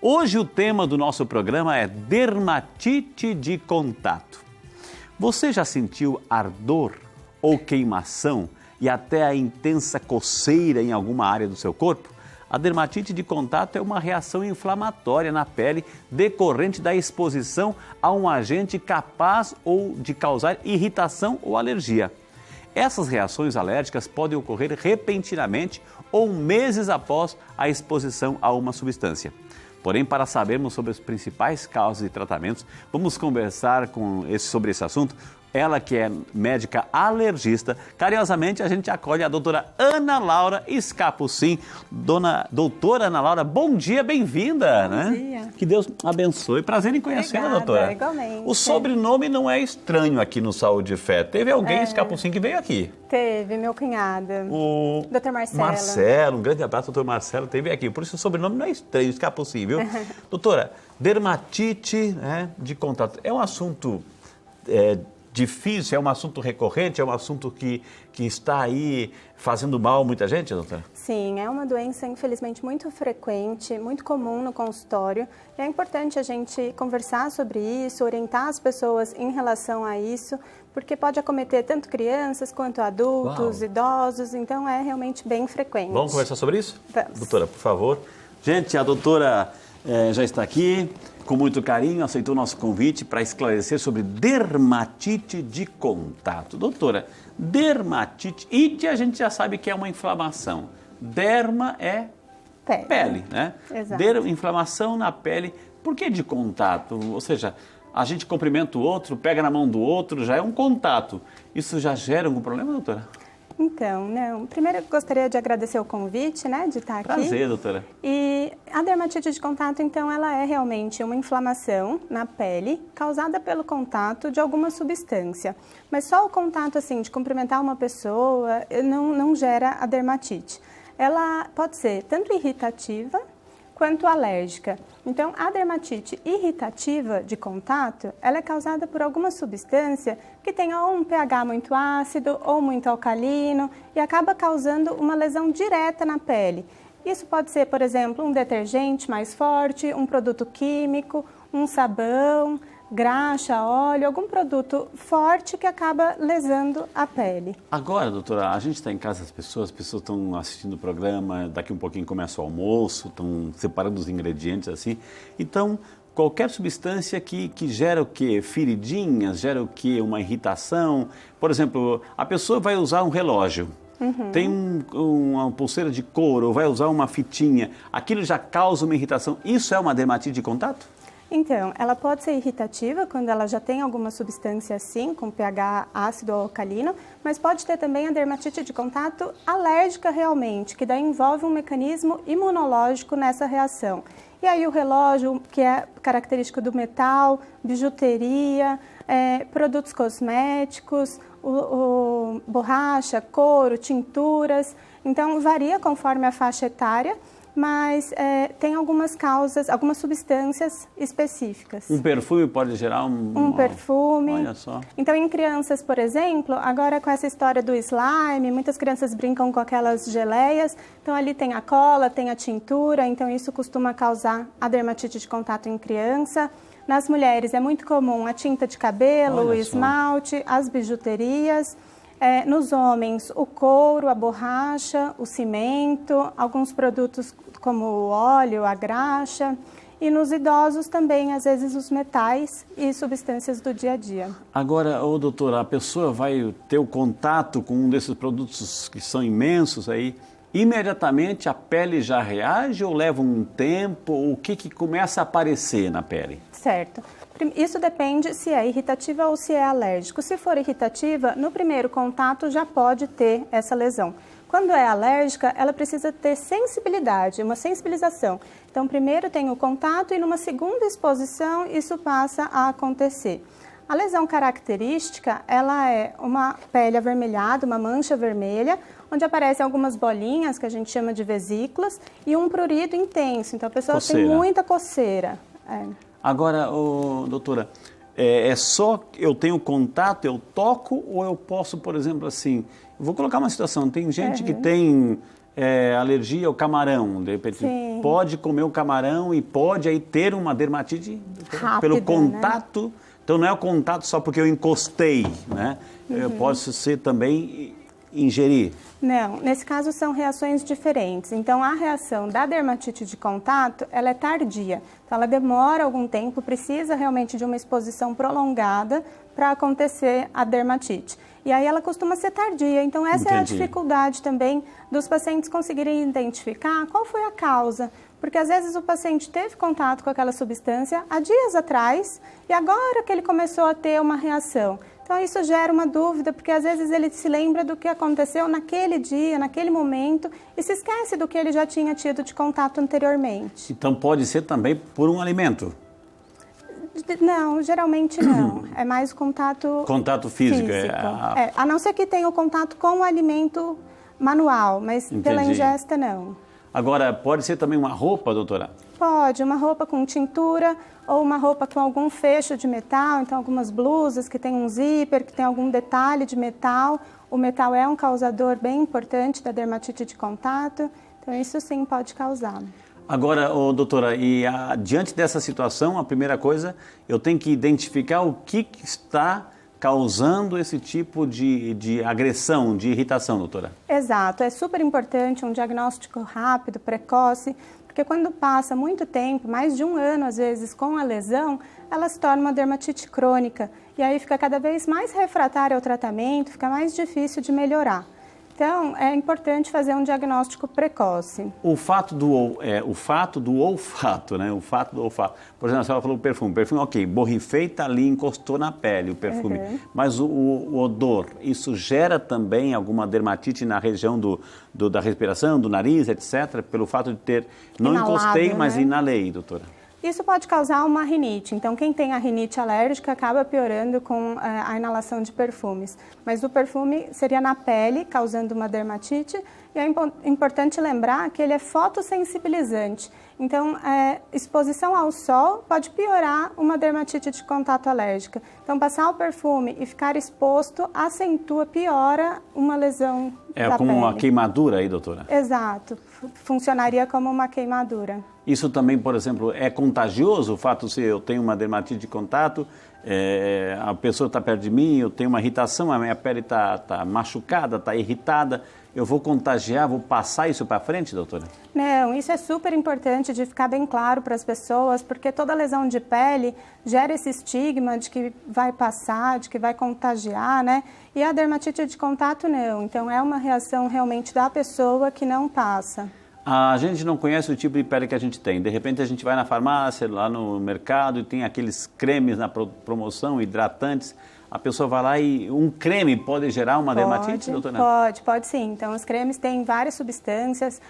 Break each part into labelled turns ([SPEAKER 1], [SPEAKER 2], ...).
[SPEAKER 1] Hoje o tema do nosso programa é dermatite de contato. Você já sentiu ardor ou queimação e até a intensa coceira em alguma área do seu corpo? A dermatite de contato é uma reação inflamatória na pele decorrente da exposição a um agente capaz ou de causar irritação ou alergia. Essas reações alérgicas podem ocorrer repentinamente ou meses após a exposição a uma substância. Porém, para sabermos sobre as principais causas e tratamentos, vamos conversar sobre esse assunto. Ela que é médica alergista, carinhosamente a gente acolhe a doutora Ana Laura Scapucin. Doutora Ana Laura, bom dia, bem-vinda.
[SPEAKER 2] Bom dia.
[SPEAKER 1] Que Deus abençoe. Prazer em conhecê-la, doutora.
[SPEAKER 2] Igualmente.
[SPEAKER 1] O sobrenome não é estranho aqui no Saúde e Fé. Teve alguém, Scapucin, que veio aqui?
[SPEAKER 2] Teve, meu cunhado.
[SPEAKER 1] O
[SPEAKER 2] Dr. Marcelo.
[SPEAKER 1] Marcelo, um grande abraço, doutor Marcelo, teve aqui. Por isso o sobrenome não é estranho, Scapucin, viu? Doutora, dermatite de contato é um assunto difícil, é um assunto recorrente, é um assunto que está aí fazendo mal a muita gente, doutora?
[SPEAKER 2] Sim, é uma doença, infelizmente, muito frequente, muito comum no consultório. E é importante a gente conversar sobre isso, orientar as pessoas em relação a isso, porque pode acometer tanto crianças quanto adultos, idosos, então é realmente bem frequente.
[SPEAKER 1] Vamos conversar sobre isso?
[SPEAKER 2] Vamos.
[SPEAKER 1] Doutora, por favor. Gente, a doutora já está aqui. Com muito carinho, aceitou o nosso convite para esclarecer sobre dermatite de contato. Doutora, dermatite, a gente já sabe que é uma inflamação. Derma é pele, né?
[SPEAKER 2] Exato.
[SPEAKER 1] Inflamação na pele. Por que de contato? Ou seja, a gente cumprimenta o outro, pega na mão do outro, já é um contato. Isso já gera algum problema, doutora?
[SPEAKER 2] Então, não. Primeiro, eu gostaria de agradecer o convite, né, de estar aqui.
[SPEAKER 1] Prazer, doutora.
[SPEAKER 2] E a dermatite de contato, então, ela é realmente uma inflamação na pele causada pelo contato de alguma substância. Mas só o contato, assim, de cumprimentar uma pessoa não gera a dermatite. Ela pode ser tanto irritativa quanto alérgica. Então, a dermatite irritativa de contato, ela é causada por alguma substância que tenha ou um pH muito ácido ou muito alcalino e acaba causando uma lesão direta na pele. Isso pode ser, por exemplo, um detergente mais forte, um produto químico, um sabão, graxa, óleo, algum produto forte que acaba lesando a pele.
[SPEAKER 1] Agora, doutora, a gente está em casa das pessoas estão assistindo o programa, daqui um pouquinho começa o almoço, estão separando os ingredientes assim. Então, qualquer substância que gera o quê? Feridinhas, gera o quê? Uma irritação. Por exemplo, a pessoa vai usar um relógio. Tem uma pulseira de couro, ou vai usar uma fitinha, aquilo já causa uma irritação. Isso é uma dermatite de contato?
[SPEAKER 2] Então, ela pode ser irritativa quando ela já tem alguma substância assim, com pH ácido ou alcalino, mas pode ter também a dermatite de contato alérgica realmente, que daí envolve um mecanismo imunológico nessa reação. E aí o relógio, que é característico do metal, bijuteria, produtos cosméticos, borracha, couro, tinturas, então varia conforme a faixa etária, mas tem algumas causas, algumas substâncias específicas.
[SPEAKER 1] Um perfume pode gerar
[SPEAKER 2] um perfume.
[SPEAKER 1] Olha só.
[SPEAKER 2] Então, em crianças, por exemplo, agora com essa história do slime, muitas crianças brincam com aquelas geleias, então ali tem a cola, tem a tintura, então isso costuma causar a dermatite de contato em criança. Nas mulheres é muito comum a tinta de cabelo, o esmalte, as bijuterias. Nos homens, o couro, a borracha, o cimento, alguns produtos como o óleo, a graxa. E nos idosos também, às vezes, os metais e substâncias do dia a dia.
[SPEAKER 1] Agora, doutora, a pessoa vai ter o contato com um desses produtos que são imensos aí, imediatamente a pele já reage ou leva um tempo? O que começa a aparecer na pele?
[SPEAKER 2] Certo. Isso depende se é irritativa ou se é alérgico. Se for irritativa, no primeiro contato já pode ter essa lesão. Quando é alérgica, ela precisa ter sensibilidade, uma sensibilização. Então, primeiro tem o contato e numa segunda exposição isso passa a acontecer. A lesão característica, ela é uma pele avermelhada, uma mancha vermelha, onde aparecem algumas bolinhas, que a gente chama de vesículas, e um prurido intenso. Então, a pessoa tem muita coceira.
[SPEAKER 1] Agora, doutora, é só eu tenho contato, eu toco, ou eu posso, por exemplo, assim, vou colocar uma situação, tem gente que tem alergia ao camarão, de repente
[SPEAKER 2] Sim.
[SPEAKER 1] pode comer o camarão e pode aí ter uma dermatite
[SPEAKER 2] Rápida,
[SPEAKER 1] pelo contato. Né? Então não é o contato só porque eu encostei, né? Pode ser também ingerir.
[SPEAKER 2] Não, nesse caso são reações diferentes. Então, a reação da dermatite de contato, ela é tardia. Então, ela demora algum tempo, precisa realmente de uma exposição prolongada para acontecer a dermatite. E aí ela costuma ser tardia. Então, essa é a dificuldade também dos pacientes conseguirem identificar qual foi a causa. Porque às vezes o paciente teve contato com aquela substância há dias atrás e agora que ele começou a ter uma reação. Então, isso gera uma dúvida, porque às vezes ele se lembra do que aconteceu naquele dia, naquele momento, e se esquece do que ele já tinha tido de contato anteriormente.
[SPEAKER 1] Então, pode ser também por um alimento?
[SPEAKER 2] Não, geralmente não. É mais o contato...
[SPEAKER 1] Contato físico.
[SPEAKER 2] A não ser que tenha o contato com o alimento manual, mas
[SPEAKER 1] Entendi.
[SPEAKER 2] Pela ingesta, não.
[SPEAKER 1] Agora, pode ser também uma roupa, doutora?
[SPEAKER 2] Pode, uma roupa com tintura ou uma roupa com algum fecho de metal, então algumas blusas que tem um zíper, que tem algum detalhe de metal. O metal é um causador bem importante da dermatite de contato, então isso sim pode causar.
[SPEAKER 1] Agora, doutora, diante dessa situação, a primeira coisa, eu tenho que identificar o que está causando esse tipo de agressão, de irritação, doutora?
[SPEAKER 2] Exato, é super importante um diagnóstico rápido, precoce, porque quando passa muito tempo, mais de um ano às vezes, com a lesão, ela se torna uma dermatite crônica. E aí fica cada vez mais refratária ao tratamento, fica mais difícil de melhorar. Então, é importante fazer um diagnóstico precoce.
[SPEAKER 1] O fato do olfato, né? O fato do olfato. Por exemplo, a senhora falou perfume. Perfume, ok, borrifei, tá ali, encostou na pele o perfume. Mas o odor, isso gera também alguma dermatite na região da respiração, do nariz, etc., pelo fato de ter... Não
[SPEAKER 2] inalado,
[SPEAKER 1] encostei, mas
[SPEAKER 2] né?
[SPEAKER 1] Inalei, doutora.
[SPEAKER 2] Isso pode causar uma rinite, então quem tem a rinite alérgica acaba piorando com a inalação de perfumes. Mas o perfume seria na pele, causando uma dermatite, e é importante lembrar que ele é fotossensibilizante. Então, exposição ao sol pode piorar uma dermatite de contato alérgica. Então, passar o perfume e ficar exposto acentua, piora uma lesão da pele.
[SPEAKER 1] É como uma queimadura aí, doutora?
[SPEAKER 2] Exato, funcionaria como uma queimadura.
[SPEAKER 1] Isso também, por exemplo, é contagioso? O fato de se eu tenho uma dermatite de contato, a pessoa está perto de mim, eu tenho uma irritação, a minha pele está machucada, está irritada, eu vou contagiar, vou passar isso para frente, doutora?
[SPEAKER 2] Não, isso é super importante de ficar bem claro para as pessoas, porque toda lesão de pele gera esse estigma de que vai passar, de que vai contagiar, né? E a dermatite de contato não, então é uma reação realmente da pessoa que não passa.
[SPEAKER 1] A gente não conhece o tipo de pele que a gente tem. De repente a gente vai na farmácia, lá no mercado, e tem aqueles cremes na promoção, hidratantes. A pessoa vai lá e um creme pode gerar uma dermatite, doutora?
[SPEAKER 2] Pode sim. Então, os cremes têm várias substâncias.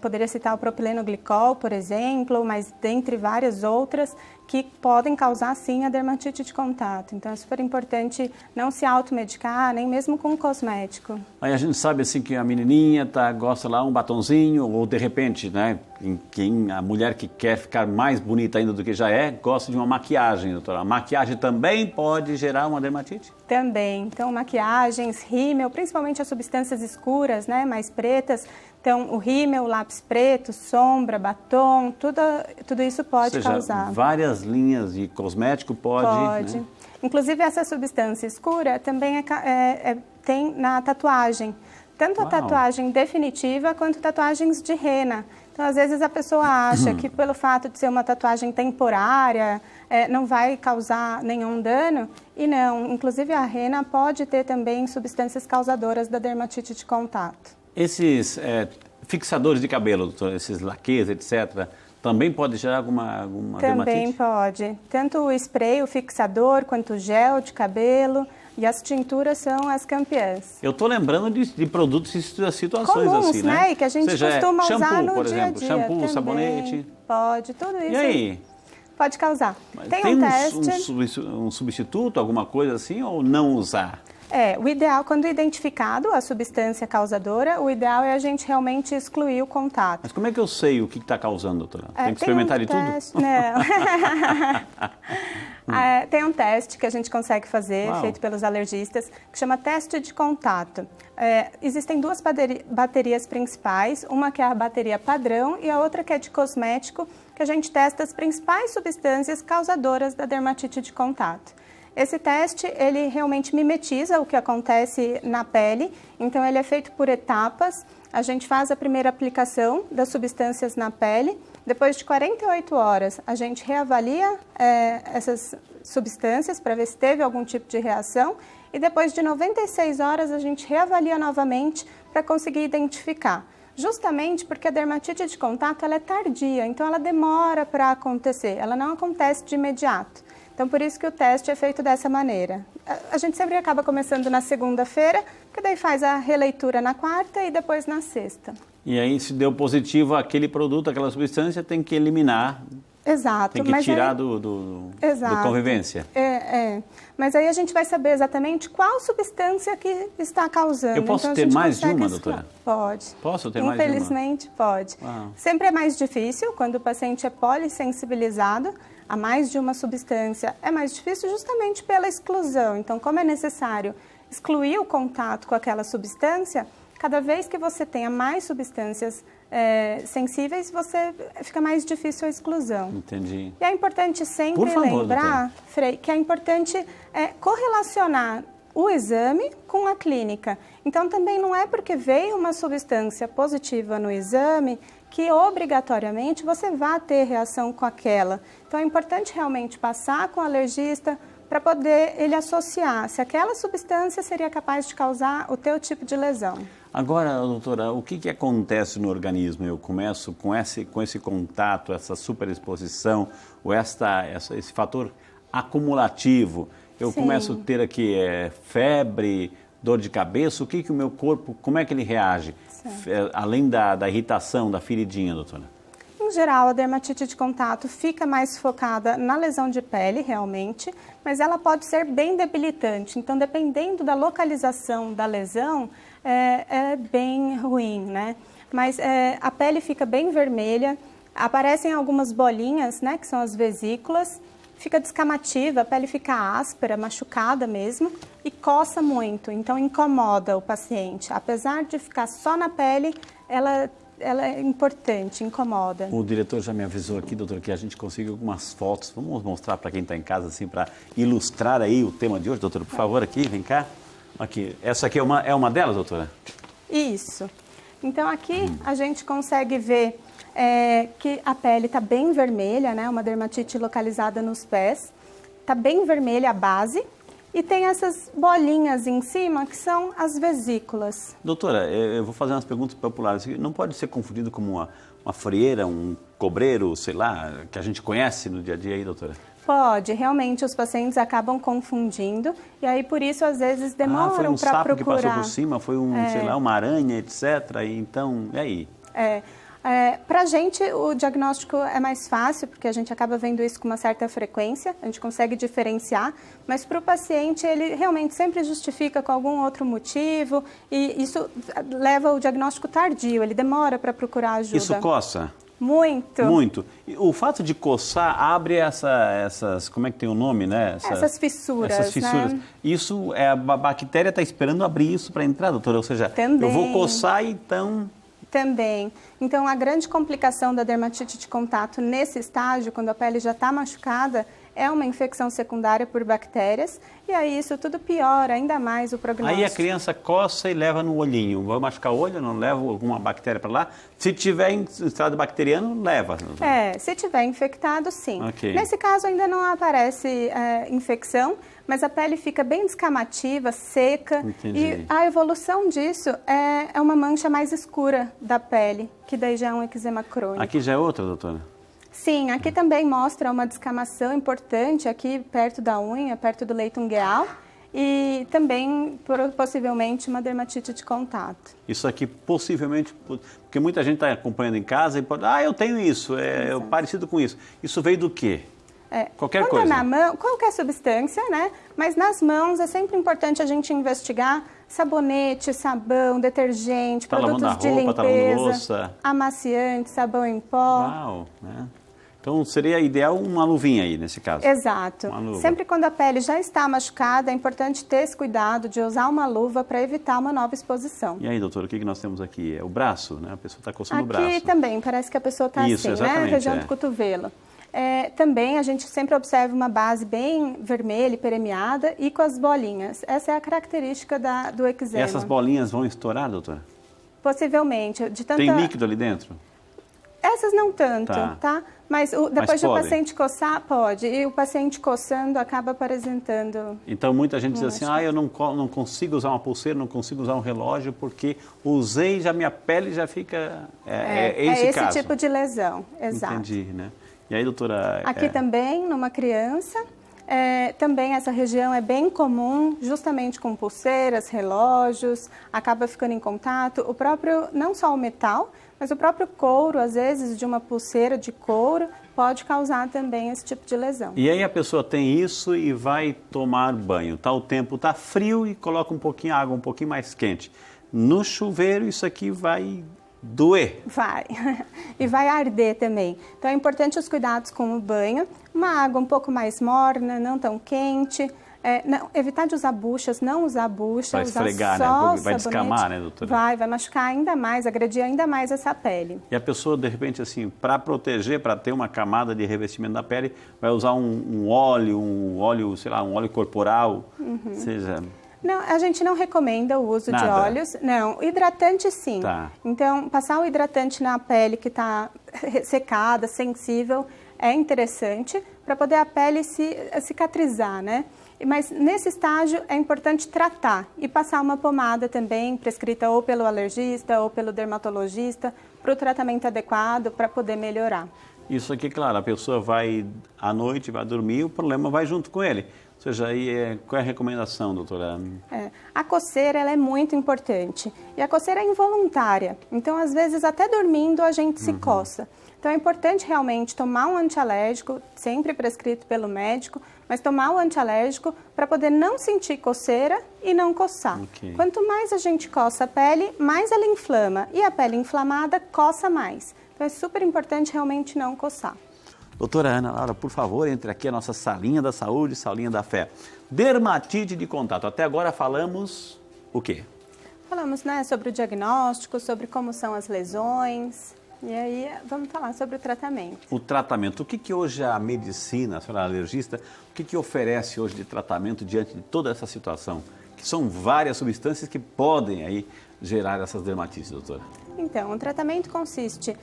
[SPEAKER 2] Poderia citar o propilenoglicol, por exemplo, mas dentre várias outras que podem causar, sim, a dermatite de contato. Então, é super importante não se automedicar, nem mesmo com cosmético.
[SPEAKER 1] Aí a gente sabe, assim, que a menininha gosta lá um batonzinho, ou de repente, né, a mulher que quer ficar mais bonita ainda do que já é, gosta de uma maquiagem, doutora. A maquiagem também pode gerar uma dermatite? Também.
[SPEAKER 2] Então, maquiagens, rímel, principalmente as substâncias escuras, né, mais pretas. Então, o rímel, lápis preto, sombra, batom, tudo isso pode causar.
[SPEAKER 1] Várias linhas de cosmético pode. Né?
[SPEAKER 2] Inclusive, essa substância escura também tem na tatuagem. Tanto a tatuagem definitiva quanto tatuagens de rena. Então, às vezes, a pessoa acha que pelo fato de ser uma tatuagem temporária, não vai causar nenhum dano. E não, inclusive a rena pode ter também substâncias causadoras da dermatite de contato.
[SPEAKER 1] Esses fixadores de cabelo, doutor, esses laques, etc., também pode gerar alguma dermatite?
[SPEAKER 2] Também pode. Tanto o spray, o fixador, quanto o gel de cabelo e as tinturas são as campeãs.
[SPEAKER 1] Eu estou lembrando de produtos e situações
[SPEAKER 2] comuns,
[SPEAKER 1] assim, né?
[SPEAKER 2] E que a gente costuma
[SPEAKER 1] shampoo,
[SPEAKER 2] usar no
[SPEAKER 1] por
[SPEAKER 2] dia a
[SPEAKER 1] exemplo,
[SPEAKER 2] dia.
[SPEAKER 1] Shampoo,
[SPEAKER 2] também.
[SPEAKER 1] Sabonete.
[SPEAKER 2] Pode, tudo isso.
[SPEAKER 1] E aí?
[SPEAKER 2] Pode causar.
[SPEAKER 1] Tem
[SPEAKER 2] um teste.
[SPEAKER 1] Um substituto, alguma coisa assim, ou não usar?
[SPEAKER 2] O ideal, quando identificado a substância causadora, o ideal é a gente realmente excluir o contato.
[SPEAKER 1] Mas como é que eu sei o que está causando, doutora? Tem que experimentar de tudo?
[SPEAKER 2] Não. Tem um teste que a gente consegue fazer,
[SPEAKER 1] Uau.
[SPEAKER 2] feito pelos alergistas, que chama teste de contato. Existem duas baterias principais, uma que é a bateria padrão e a outra que é de cosmético, que a gente testa as principais substâncias causadoras da dermatite de contato. Esse teste, ele realmente mimetiza o que acontece na pele, então ele é feito por etapas. A gente faz a primeira aplicação das substâncias na pele, depois de 48 horas a gente reavalia essas substâncias para ver se teve algum tipo de reação e depois de 96 horas a gente reavalia novamente para conseguir identificar. Justamente porque a dermatite de contato ela é tardia, então ela demora para acontecer, ela não acontece de imediato. Então, por isso que o teste é feito dessa maneira. A gente sempre acaba começando na segunda-feira, porque daí faz a releitura na quarta e depois na sexta.
[SPEAKER 1] E aí, se deu positivo aquele produto, aquela substância, tem que eliminar.
[SPEAKER 2] Exato.
[SPEAKER 1] Tem que
[SPEAKER 2] mas
[SPEAKER 1] tirar
[SPEAKER 2] aí...
[SPEAKER 1] do
[SPEAKER 2] Exato.
[SPEAKER 1] convivência.
[SPEAKER 2] Mas aí a gente vai saber exatamente qual substância que está causando.
[SPEAKER 1] Eu posso
[SPEAKER 2] então,
[SPEAKER 1] ter mais de uma, doutora?
[SPEAKER 2] Pode.
[SPEAKER 1] Posso ter mais de uma?
[SPEAKER 2] Infelizmente, pode.
[SPEAKER 1] Uau.
[SPEAKER 2] Sempre é mais difícil quando o paciente é polissensibilizado a mais de uma substância. É mais difícil justamente pela exclusão. Então, como é necessário excluir o contato com aquela substância, cada vez que você tenha mais substâncias sensíveis, fica mais difícil a exclusão.
[SPEAKER 1] Entendi.
[SPEAKER 2] E é importante sempre lembrar, Frei, que é importante correlacionar o exame com a clínica. Então, também não é porque veio uma substância positiva no exame que obrigatoriamente você vai ter reação com aquela. Então, é importante realmente passar com o alergista para poder ele associar se aquela substância seria capaz de causar o teu tipo de lesão.
[SPEAKER 1] Agora, doutora, o que acontece no organismo? Eu começo com esse contato, essa superexposição, ou esse fator acumulativo. Eu
[SPEAKER 2] Sim.
[SPEAKER 1] começo a ter aqui febre, dor de cabeça. O que o meu corpo, como é que ele reage? Além da irritação, da feridinha, doutora?
[SPEAKER 2] Em geral, a dermatite de contato fica mais focada na lesão de pele, realmente, mas ela pode ser bem debilitante. Então, dependendo da localização da lesão, é bem ruim, né? Mas a pele fica bem vermelha, aparecem algumas bolinhas, né, que são as vesículas, fica descamativa, a pele fica áspera, machucada mesmo e coça muito, então incomoda o paciente. Apesar de ficar só na pele, ela é importante, incomoda.
[SPEAKER 1] O diretor já me avisou aqui, doutor, que a gente conseguiu algumas fotos. Vamos mostrar para quem está em casa, assim, para ilustrar aí o tema de hoje. Doutora, por favor, aqui, vem cá. Aqui. Essa aqui é uma delas, doutora?
[SPEAKER 2] Isso. Então, aqui a gente consegue ver que a pele está bem vermelha, né? Uma dermatite localizada nos pés. Está bem vermelha a base. E tem essas bolinhas em cima, que são as vesículas.
[SPEAKER 1] Doutora, eu vou fazer umas perguntas populares. Não pode ser confundido como uma frieira, um cobreiro, sei lá, que a gente conhece no dia a dia aí, doutora?
[SPEAKER 2] Pode, realmente os pacientes acabam confundindo e aí por isso às vezes demoram para procurar.
[SPEAKER 1] Foi um sapo que passou por cima, foi sei lá, uma aranha, etc. E então, e aí?
[SPEAKER 2] Para a gente o diagnóstico é mais fácil, porque a gente acaba vendo isso com uma certa frequência, a gente consegue diferenciar, mas para o paciente ele realmente sempre justifica com algum outro motivo e isso leva ao diagnóstico tardio, ele demora para procurar ajuda.
[SPEAKER 1] Isso coça?
[SPEAKER 2] Muito.
[SPEAKER 1] Muito. E o fato de coçar abre essas, como é que tem o nome, né?
[SPEAKER 2] Essas fissuras, né?
[SPEAKER 1] Isso, a bactéria está esperando abrir isso para entrar, doutora? Ou seja,
[SPEAKER 2] Também.
[SPEAKER 1] Eu vou coçar e então...
[SPEAKER 2] Também. Então, a grande complicação da dermatite de contato nesse estágio, quando a pele já está machucada, é uma infecção secundária por bactérias e aí isso tudo piora ainda mais o prognóstico.
[SPEAKER 1] Aí a criança coça e leva no olhinho. Vai machucar o olho, não leva alguma bactéria para lá? Se tiver em estado bacteriano, leva.
[SPEAKER 2] Se tiver infectado, sim.
[SPEAKER 1] Okay.
[SPEAKER 2] Nesse caso ainda não aparece infecção, mas a pele fica bem descamativa, seca.
[SPEAKER 1] Entendi.
[SPEAKER 2] E a evolução disso é uma mancha mais escura da pele, que daí já é um eczema crônico.
[SPEAKER 1] Aqui já é outra, doutora?
[SPEAKER 2] Sim, aqui também mostra uma descamação importante aqui perto da unha, perto do leito ungueal e também possivelmente uma dermatite de contato.
[SPEAKER 1] Isso aqui possivelmente, porque muita gente está acompanhando em casa e pode, eu tenho isso, parecido com isso. Isso veio do quê? Qualquer coisa.
[SPEAKER 2] Na mão, qualquer substância, né? Mas nas mãos é sempre importante a gente investigar sabonete, sabão, detergente, produtos de limpeza,
[SPEAKER 1] tá lavando louça.
[SPEAKER 2] amaciante, sabão em pó.
[SPEAKER 1] Uau, né? Então, seria ideal uma luvinha aí, nesse caso.
[SPEAKER 2] Exato.
[SPEAKER 1] Uma luva.
[SPEAKER 2] Sempre quando a pele já está machucada, é importante ter esse cuidado de usar uma luva para evitar uma nova exposição.
[SPEAKER 1] E aí, doutora, o que nós temos aqui? É o braço, né? A pessoa está coçando o braço.
[SPEAKER 2] Aqui também, parece que a pessoa está assim, né? Região do cotovelo. Também a gente sempre observa uma base bem vermelha e permeada e com as bolinhas. Essa é a característica do eczema.
[SPEAKER 1] E essas bolinhas vão estourar, doutora?
[SPEAKER 2] Possivelmente. De tanta...
[SPEAKER 1] Tem líquido ali dentro?
[SPEAKER 2] Essas não tanto, tá? Mas depois de o paciente coçar, pode. E o paciente coçando acaba apresentando...
[SPEAKER 1] Então, muita gente diz assim, eu não consigo usar uma pulseira, não consigo usar um relógio, porque usei, já minha pele já fica... esse caso.
[SPEAKER 2] Tipo de lesão, exato.
[SPEAKER 1] Entendi, né? E aí, doutora...
[SPEAKER 2] Aqui também, numa criança... também essa região é bem comum, justamente com pulseiras, relógios, acaba ficando em contato. O próprio, não só o metal, mas o próprio couro, às vezes, de uma pulseira de couro, pode causar também esse tipo de lesão.
[SPEAKER 1] E aí a pessoa tem isso e vai tomar banho. O tempo está frio e coloca um pouquinho de água, um pouquinho mais quente. No chuveiro, isso aqui vai... doer?
[SPEAKER 2] Vai. E vai arder também. Então é importante os cuidados com o banho. Uma água um pouco mais morna, não tão quente. Evitar de usar buchas, não usar bucha.
[SPEAKER 1] Vai esfregar,
[SPEAKER 2] só
[SPEAKER 1] né? Vai descamar, né, doutora?
[SPEAKER 2] Vai machucar ainda mais, agredir ainda mais essa pele.
[SPEAKER 1] E a pessoa, de repente, assim, para proteger, para ter uma camada de revestimento da pele, vai usar um óleo, sei lá, um óleo corporal, seja...
[SPEAKER 2] Não, a gente não recomenda o uso de óleos. Não, hidratante sim.
[SPEAKER 1] Tá.
[SPEAKER 2] Então, passar o hidratante na pele que está secada, sensível, é interessante para poder a pele cicatrizar, né? Mas nesse estágio é importante tratar e passar uma pomada também, prescrita ou pelo alergista ou pelo dermatologista, para o tratamento adequado para poder melhorar.
[SPEAKER 1] Isso aqui, claro, a pessoa vai à noite, vai dormir, o problema vai junto com ele. Ou seja, aí qual é a recomendação, doutora?
[SPEAKER 2] A coceira ela é muito importante. E a coceira é involuntária. Então, às vezes, até dormindo, a gente se coça. Então, é importante realmente tomar um antialérgico, sempre prescrito pelo médico, mas tomar o antialérgico para poder não sentir coceira e não coçar.
[SPEAKER 1] Okay.
[SPEAKER 2] Quanto mais a gente coça a pele, mais ela inflama. E a pele inflamada coça mais. Então, é super importante realmente não coçar.
[SPEAKER 1] Doutora Ana Laura, por favor, entre aqui a nossa salinha da saúde, salinha da fé. Dermatite de contato. Até agora falamos o quê?
[SPEAKER 2] Falamos, né, sobre o diagnóstico, sobre como são as lesões. E aí vamos falar sobre o tratamento. O
[SPEAKER 1] tratamento. O que hoje a medicina, a senhora alergista, o que oferece hoje de tratamento diante de toda essa situação? Que são várias substâncias que podem aí gerar essas dermatites, doutora.
[SPEAKER 2] Então, o tratamento consiste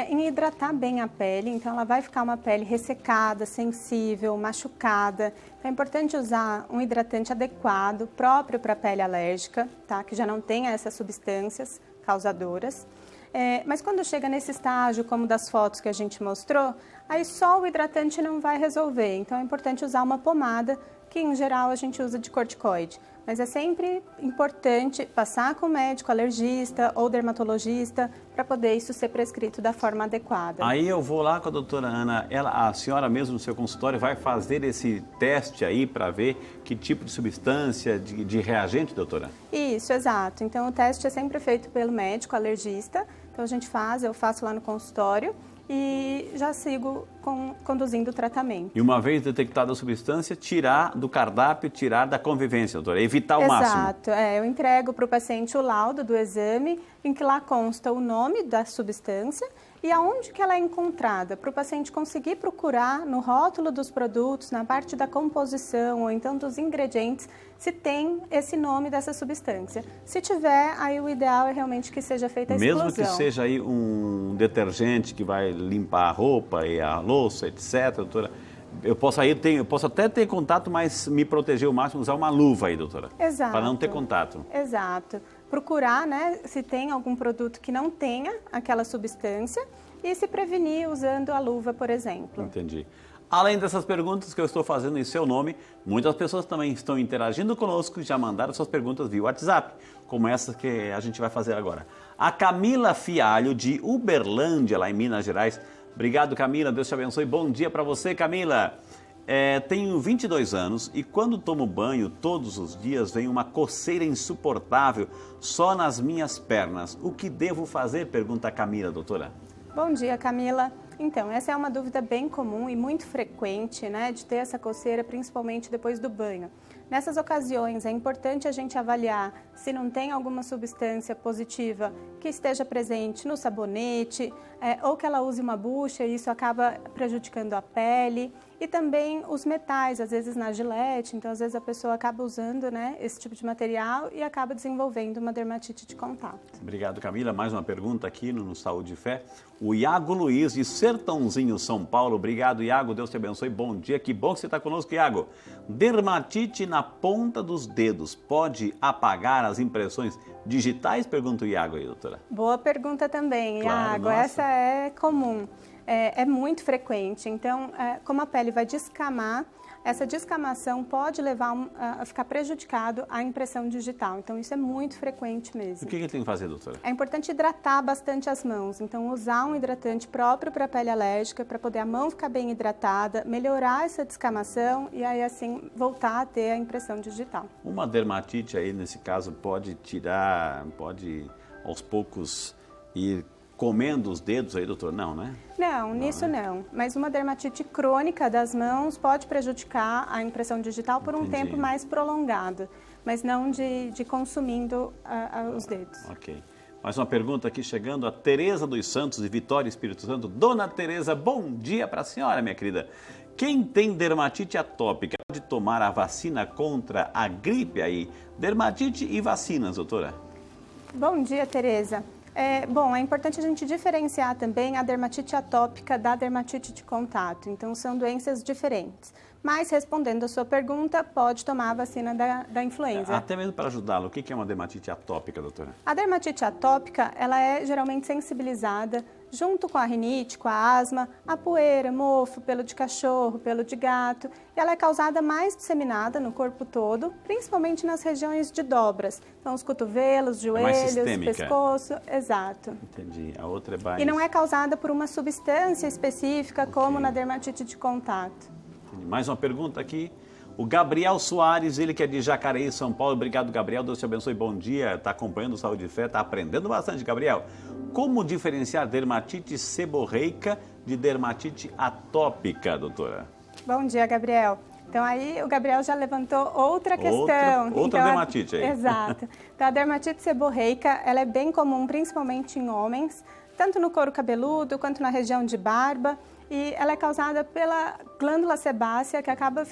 [SPEAKER 2] em hidratar bem a pele, então ela vai ficar uma pele ressecada, sensível, machucada. Então é importante usar um hidratante adequado, próprio para a pele alérgica, tá? Que já não tenha essas substâncias causadoras. Mas quando chega nesse estágio, como das fotos que a gente mostrou, aí só o hidratante não vai resolver. Então é importante usar uma pomada, que em geral a gente usa de corticoide. Mas é sempre importante passar com o médico alergista ou dermatologista para poder isso ser prescrito da forma adequada.
[SPEAKER 1] Aí eu vou lá com a doutora Ana, a senhora mesmo no seu consultório vai fazer esse teste aí para ver que tipo de substância, de reagente, doutora? Isso,
[SPEAKER 2] exato. Então o teste é sempre feito pelo médico alergista. Então eu faço lá no consultório e já sigo conduzindo o tratamento.
[SPEAKER 1] E uma vez detectada a substância, tirar do cardápio, tirar da convivência, doutora, evitar o máximo.
[SPEAKER 2] Exato, eu entrego para o paciente o laudo do exame, em que lá consta o nome da substância e aonde que ela é encontrada, para o paciente conseguir procurar no rótulo dos produtos, na parte da composição ou então dos ingredientes, se tem esse nome dessa substância. Se tiver, aí o ideal é realmente que seja feita a exclusão.
[SPEAKER 1] Mesmo que seja aí um detergente que vai limpar a roupa e a louça, etc., doutora, eu posso até ter contato, mas me proteger o máximo, usar uma luva aí, doutora.
[SPEAKER 2] Exato.
[SPEAKER 1] Para não ter contato.
[SPEAKER 2] Exato. Procurar, né, se tem algum produto que não tenha aquela substância e se prevenir usando a luva, por exemplo.
[SPEAKER 1] Entendi. Além dessas perguntas que eu estou fazendo em seu nome, muitas pessoas também estão interagindo conosco e já mandaram suas perguntas via WhatsApp, como essa que a gente vai fazer agora. A Camila Fialho, de Uberlândia, lá em Minas Gerais. Obrigado, Camila. Deus te abençoe. Bom dia para você, Camila. Tenho 22 anos e quando tomo banho todos os dias vem uma coceira insuportável só nas minhas pernas. O que devo fazer? Pergunta a Camila, doutora.
[SPEAKER 2] Bom dia, Camila. Então, essa é uma dúvida bem comum e muito frequente, né, de ter essa coceira, principalmente depois do banho. Nessas ocasiões, é importante a gente avaliar se não tem alguma substância positiva que esteja presente no sabonete, ou que ela use uma bucha e isso acaba prejudicando a pele. E também os metais, às vezes na Gillette, então às vezes a pessoa acaba usando, né, esse tipo de material e acaba desenvolvendo uma dermatite de contato.
[SPEAKER 1] Obrigado, Camila. Mais uma pergunta aqui no Saúde e Fé. O Iago Luiz, de Sertãozinho, São Paulo. Obrigado, Iago. Deus te abençoe. Bom dia. Que bom que você está conosco, Iago. Dermatite na ponta dos dedos pode apagar as impressões digitais? Pergunta o Iago aí, doutora.
[SPEAKER 2] Boa pergunta também,
[SPEAKER 1] Claro,
[SPEAKER 2] Iago.
[SPEAKER 1] nossa.
[SPEAKER 2] Essa é comum. É muito frequente, então, como a pele vai descamar, essa descamação pode levar a ficar prejudicado a impressão digital. Então, isso é muito frequente mesmo.
[SPEAKER 1] O que ele tem que fazer, doutora?
[SPEAKER 2] É importante hidratar bastante as mãos. Então, usar um hidratante próprio para a pele alérgica, para poder a mão ficar bem hidratada, melhorar essa descamação e aí, assim, voltar a ter a impressão digital.
[SPEAKER 1] Uma dermatite aí, nesse caso, pode aos poucos ir comendo os dedos aí, doutor? Não, né?
[SPEAKER 2] Não, nisso não. Mas uma dermatite crônica das mãos pode prejudicar a impressão digital por um tempo mais prolongado, mas não de consumindo os dedos.
[SPEAKER 1] Ok. Mais uma pergunta aqui chegando, a Tereza dos Santos, de Vitória, Espírito Santo. Dona Tereza, bom dia para a senhora, minha querida. Quem tem dermatite atópica pode tomar a vacina contra a gripe aí? Dermatite e vacinas, doutora?
[SPEAKER 2] Bom dia, Tereza. Bom, é importante a gente diferenciar também a dermatite atópica da dermatite de contato. Então, são doenças diferentes. Mas, respondendo a sua pergunta, pode tomar a vacina da influenza.
[SPEAKER 1] Até mesmo para ajudá-lo, o que é uma dermatite atópica, doutora?
[SPEAKER 2] A dermatite atópica, ela é geralmente sensibilizada junto com a rinite, com a asma, a poeira, mofo, pelo de cachorro, pelo de gato. E ela é causada mais disseminada no corpo todo, principalmente nas regiões de dobras. Então, os cotovelos, joelhos, pescoço. Exato.
[SPEAKER 1] Entendi. A outra é mais...
[SPEAKER 2] E não é causada por uma substância específica, como na dermatite de contato.
[SPEAKER 1] Entendi. Mais uma pergunta aqui. O Gabriel Soares, ele que é de Jacareí, São Paulo. Obrigado, Gabriel. Deus te abençoe. Bom dia. Está acompanhando o Saúde e Fé, está aprendendo bastante, Gabriel. Como diferenciar dermatite seborreica de dermatite atópica, doutora?
[SPEAKER 2] Bom dia, Gabriel. Então, aí o Gabriel já levantou outra questão.
[SPEAKER 1] Outra dermatite aí.
[SPEAKER 2] Exato. Então, a dermatite seborreica, ela é bem comum, principalmente em homens, tanto no couro cabeludo quanto na região de barba. E ela é causada pela glândula sebácea, que acaba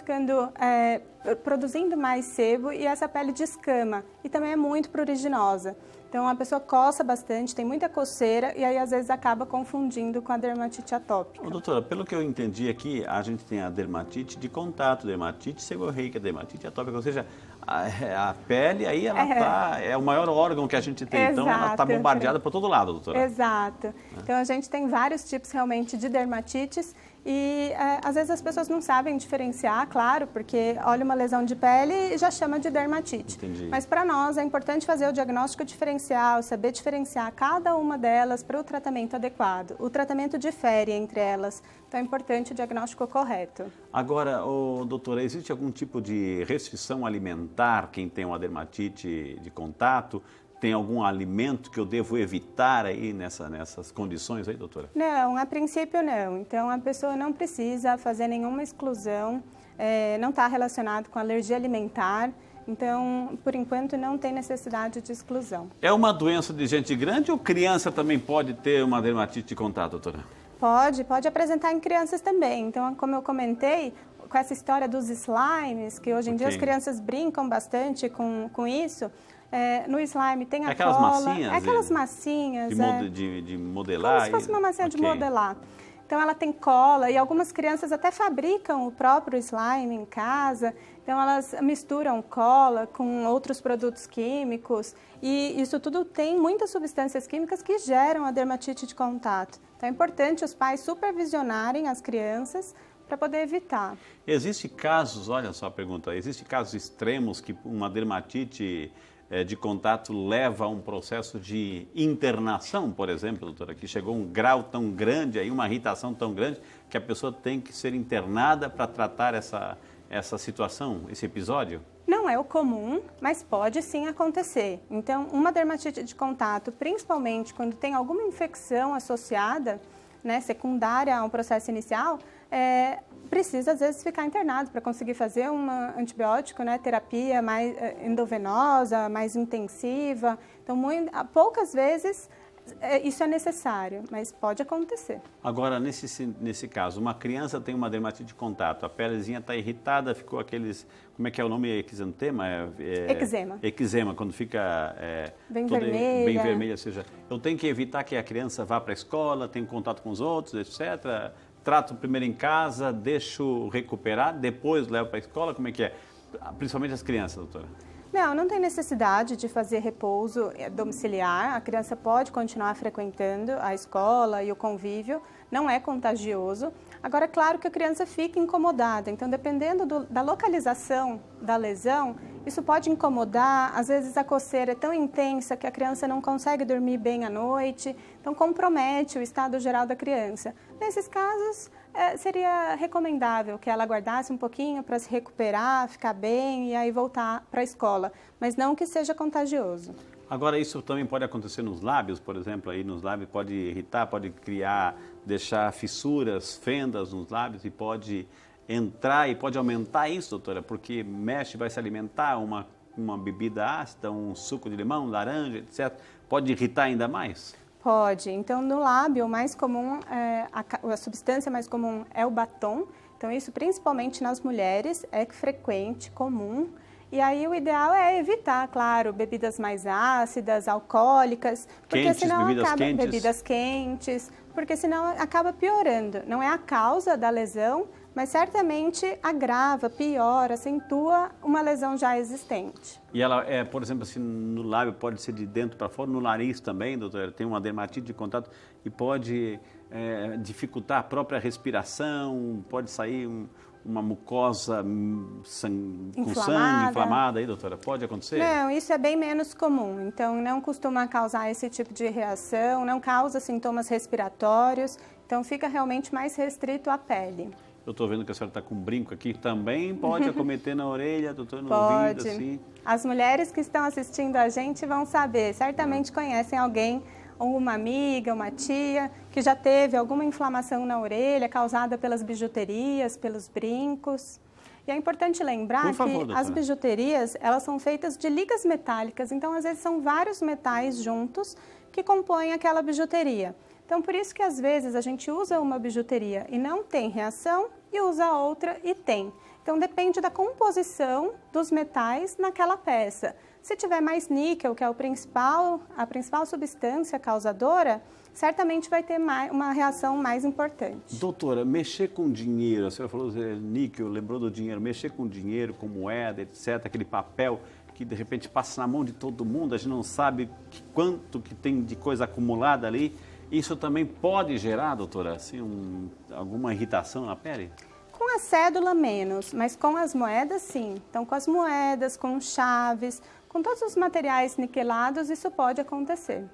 [SPEAKER 2] produzindo mais sebo e essa pele descama. E também é muito pruriginosa. Então, a pessoa coça bastante, tem muita coceira e aí, às vezes, acaba confundindo com a dermatite atópica.
[SPEAKER 1] Doutora, pelo que eu entendi aqui, a gente tem a dermatite de contato, dermatite seborreica, dermatite atópica, ou seja, a pele aí, ela é o maior órgão que a gente tem, então ela está bombardeada por todo lado, doutora.
[SPEAKER 2] Exato. Então, a gente tem vários tipos realmente de dermatites e às vezes as pessoas não sabem diferenciar, claro, porque olha uma lesão de pele e já chama de dermatite.
[SPEAKER 1] Entendi.
[SPEAKER 2] Mas para nós é importante fazer o diagnóstico diferencial, saber diferenciar cada uma delas para o tratamento adequado. O tratamento difere entre elas, então é importante o diagnóstico correto.
[SPEAKER 1] Agora, doutora, existe algum tipo de restrição alimentar quem tem uma dermatite de contato? Tem algum alimento que eu devo evitar aí nessas condições aí, doutora?
[SPEAKER 2] Não, a princípio não. Então, a pessoa não precisa fazer nenhuma exclusão, não está relacionado com alergia alimentar. Então, por enquanto, não tem necessidade de exclusão.
[SPEAKER 1] É uma doença de gente grande ou criança também pode ter uma dermatite de contato, doutora?
[SPEAKER 2] Pode apresentar em crianças também. Então, como eu comentei, com essa história dos slimes, que hoje em dia as crianças brincam bastante com isso, no slime tem a
[SPEAKER 1] aquelas
[SPEAKER 2] cola.
[SPEAKER 1] Massinhas,
[SPEAKER 2] aquelas massinhas.
[SPEAKER 1] De modelar.
[SPEAKER 2] Como se fosse uma massinha de modelar. Então, ela tem cola e algumas crianças até fabricam o próprio slime em casa. Então, elas misturam cola com outros produtos químicos e isso tudo tem muitas substâncias químicas que geram a dermatite de contato. Então, é importante os pais supervisionarem as crianças para poder evitar.
[SPEAKER 1] Existem casos, olha só a pergunta, existem casos extremos que uma dermatite de contato leva a um processo de internação, por exemplo, doutora, que chegou a um grau tão grande, aí, uma irritação tão grande, que a pessoa tem que ser internada para tratar essa situação, esse episódio?
[SPEAKER 2] Não é o comum, mas pode sim acontecer. Então, uma dermatite de contato, principalmente quando tem alguma infecção associada, né, secundária a um processo inicial, precisa, às vezes, ficar internado para conseguir fazer uma antibiótico, né, terapia mais endovenosa, mais intensiva. Então, poucas vezes isso é necessário, mas pode acontecer.
[SPEAKER 1] Agora, nesse caso, uma criança tem uma dermatite de contato, a pelezinha está irritada, ficou aqueles, como é que é o nome? Exantema?
[SPEAKER 2] Eczema.
[SPEAKER 1] Eczema, quando fica
[SPEAKER 2] bem vermelha.
[SPEAKER 1] Ou seja, eu tenho que evitar que a criança vá para a escola, tenha contato com os outros, etc. Trato primeiro em casa, deixo recuperar, depois levo para a escola, como é que é? Principalmente as crianças, doutora.
[SPEAKER 2] Não tem necessidade de fazer repouso domiciliar. A criança pode continuar frequentando a escola e o convívio, não é contagioso. Agora, é claro que a criança fica incomodada, então dependendo da localização da lesão, isso pode incomodar, às vezes a coceira é tão intensa que a criança não consegue dormir bem à noite, então compromete o estado geral da criança. Nesses casos, seria recomendável que ela aguardasse um pouquinho para se recuperar, ficar bem e aí voltar para a escola, mas não que seja contagioso.
[SPEAKER 1] Agora, isso também pode acontecer nos lábios, por exemplo, aí nos lábios pode irritar, pode criar, deixar fissuras, fendas nos lábios e pode entrar e pode aumentar isso, doutora, porque mexe, vai se alimentar uma bebida ácida, um suco de limão, laranja, etc. Pode irritar ainda mais?
[SPEAKER 2] Pode. Então, no lábio, o mais comum, a substância mais comum é o batom. Então, isso principalmente nas mulheres é frequente, comum. E aí o ideal é evitar, claro, bebidas mais ácidas, alcoólicas, porque senão bebidas quentes, porque senão acaba piorando. Não é a causa da lesão, mas certamente agrava, piora, acentua uma lesão já existente.
[SPEAKER 1] E ela, por exemplo, assim, no lábio pode ser de dentro para fora, no nariz também, doutora, tem uma dermatite de contato e pode dificultar a própria respiração, pode sair uma mucosa com sangue inflamada aí, doutora? Pode acontecer?
[SPEAKER 2] Não, isso é bem menos comum. Então, não costuma causar esse tipo de reação, não causa sintomas respiratórios. Então, fica realmente mais restrito à pele.
[SPEAKER 1] Eu estou vendo que a senhora está com um brinco aqui. Também pode acometer na orelha, doutora, no
[SPEAKER 2] pode.
[SPEAKER 1] ouvido, assim?
[SPEAKER 2] As mulheres que estão assistindo a gente vão saber. Certamente conhecem alguém, ou uma amiga, uma tia, que já teve alguma inflamação na orelha causada pelas bijuterias, pelos brincos. E é importante lembrar que as bijuterias, elas são feitas de ligas metálicas, então às vezes são vários metais juntos que compõem aquela bijuteria. Então por isso que às vezes a gente usa uma bijuteria e não tem reação e usa outra e tem. Então depende da composição dos metais naquela peça. Se tiver mais níquel, que é a principal substância causadora, certamente vai ter uma reação mais importante.
[SPEAKER 1] Doutora, mexer com dinheiro, a senhora falou níquel, lembrou do dinheiro, mexer com dinheiro, com moeda, etc., aquele papel que de repente passa na mão de todo mundo, a gente não sabe quanto que tem de coisa acumulada ali, isso também pode gerar, doutora, assim, alguma irritação na pele?
[SPEAKER 2] Com a cédula menos, mas com as moedas sim. Então com as moedas, com chaves, com todos os materiais niquelados, isso pode acontecer.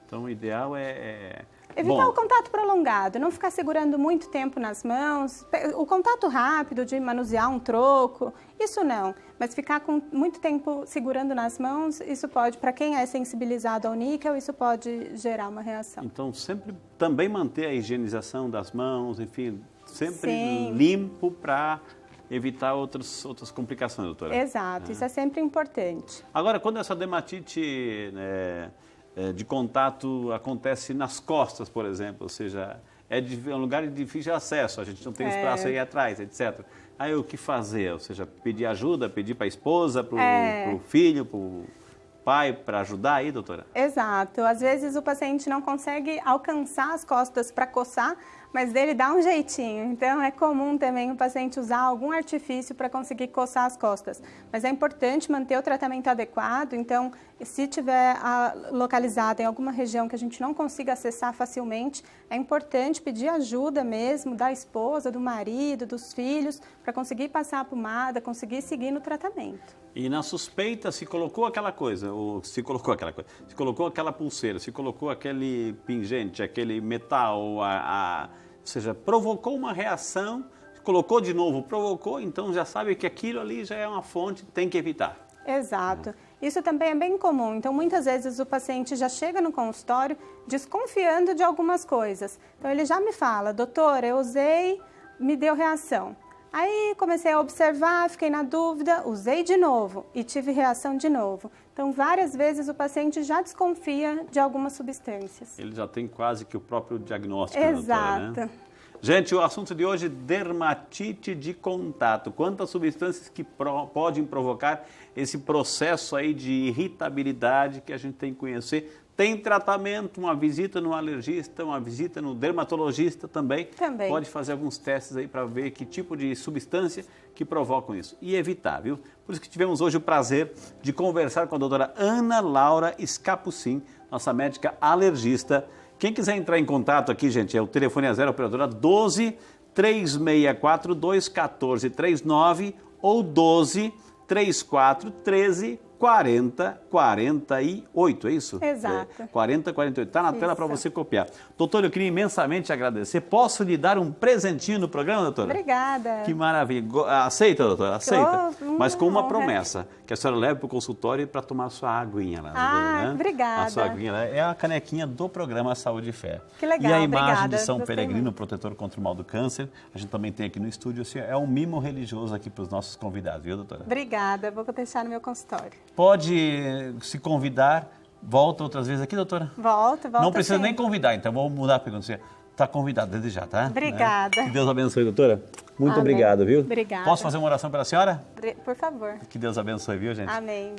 [SPEAKER 1] Então, o ideal é...
[SPEAKER 2] Evitar o contato prolongado, não ficar segurando muito tempo nas mãos. O contato rápido de manusear um troco, isso não. Mas ficar com muito tempo segurando nas mãos, isso pode, para quem é sensibilizado ao níquel, isso pode gerar uma reação.
[SPEAKER 1] Então, sempre também manter a higienização das mãos, enfim, sempre
[SPEAKER 2] Sim.
[SPEAKER 1] limpo para evitar outras complicações, doutora.
[SPEAKER 2] Exato, isso é sempre importante.
[SPEAKER 1] Agora, quando essa dermatite de contato acontece nas costas, por exemplo, ou seja, é um lugar de difícil acesso, a gente não tem espaço aí atrás, etc. Aí o que fazer? Ou seja, pedir ajuda, pedir para a esposa, para o filho, para o pai, para ajudar aí, doutora?
[SPEAKER 2] Exato. Às vezes o paciente não consegue alcançar as costas para coçar, mas dele dá um jeitinho. Então, é comum também o paciente usar algum artifício para conseguir coçar as costas. Mas é importante manter o tratamento adequado. Então, se tiver localizado em alguma região que a gente não consiga acessar facilmente, é importante pedir ajuda mesmo da esposa, do marido, dos filhos, para conseguir passar a pomada, conseguir seguir no tratamento.
[SPEAKER 1] E na suspeita, se colocou aquela coisa, se colocou aquela pulseira, se colocou aquele pingente, aquele metal, ou seja, provocou uma reação, colocou de novo, provocou, então já sabe que aquilo ali já é uma fonte, tem que evitar.
[SPEAKER 2] Exato. Isso também é bem comum. Então, muitas vezes o paciente já chega no consultório desconfiando de algumas coisas. Então, ele já me fala, doutora, eu usei, me deu reação. Aí comecei a observar, fiquei na dúvida, usei de novo e tive reação de novo. Então, várias vezes o paciente já desconfia de algumas substâncias.
[SPEAKER 1] Ele já tem quase que o próprio diagnóstico,
[SPEAKER 2] Exato.
[SPEAKER 1] doutora, né? Gente, o assunto de hoje, dermatite de contato. Quantas substâncias que podem provocar esse processo aí de irritabilidade que a gente tem que conhecer. Tem tratamento, uma visita no alergista, uma visita no dermatologista também.
[SPEAKER 2] Também.
[SPEAKER 1] Pode fazer alguns testes aí para ver que tipo de substância que provocam isso. E evitar, viu? Por isso que tivemos hoje o prazer de conversar com a doutora Ana Laura Scapucin, nossa médica alergista. Quem quiser entrar em contato aqui, gente, o telefone é 0 operadora 12 3642 1439 ou 12 34 13 40 48, é isso?
[SPEAKER 2] Exato.
[SPEAKER 1] 40 48, está na tela para você copiar. Doutora, eu queria imensamente agradecer. Posso lhe dar um presentinho no programa, doutora?
[SPEAKER 2] Obrigada.
[SPEAKER 1] Que maravilha. Aceita, doutora? Aceita. Mas com uma
[SPEAKER 2] honra.
[SPEAKER 1] promessa, que a senhora leve para o consultório para tomar a sua aguinha lá.
[SPEAKER 2] Ah,
[SPEAKER 1] né?
[SPEAKER 2] obrigada.
[SPEAKER 1] A sua aguinha lá. É a canequinha do programa Saúde e Fé.
[SPEAKER 2] Que legal,
[SPEAKER 1] E a imagem
[SPEAKER 2] obrigada.
[SPEAKER 1] de São
[SPEAKER 2] Gostei
[SPEAKER 1] Peregrino,
[SPEAKER 2] muito.
[SPEAKER 1] protetor contra o mal do câncer. A gente também tem aqui no estúdio. Assim, é um mimo religioso aqui para os nossos convidados, viu, doutora?
[SPEAKER 2] Obrigada, vou deixar no meu consultório.
[SPEAKER 1] Pode se convidar, volta outras vezes aqui, doutora?
[SPEAKER 2] Volto.
[SPEAKER 1] Não precisa
[SPEAKER 2] sempre.
[SPEAKER 1] nem convidar, então vamos mudar a pergunta. Você está convidado desde já, tá?
[SPEAKER 2] Obrigada.
[SPEAKER 1] Que Deus abençoe, doutora. Muito
[SPEAKER 2] Amém.
[SPEAKER 1] obrigado, viu?
[SPEAKER 2] Obrigada.
[SPEAKER 1] Posso fazer uma oração pela senhora?
[SPEAKER 2] Por favor.
[SPEAKER 1] Que Deus abençoe, viu, gente?
[SPEAKER 2] Amém.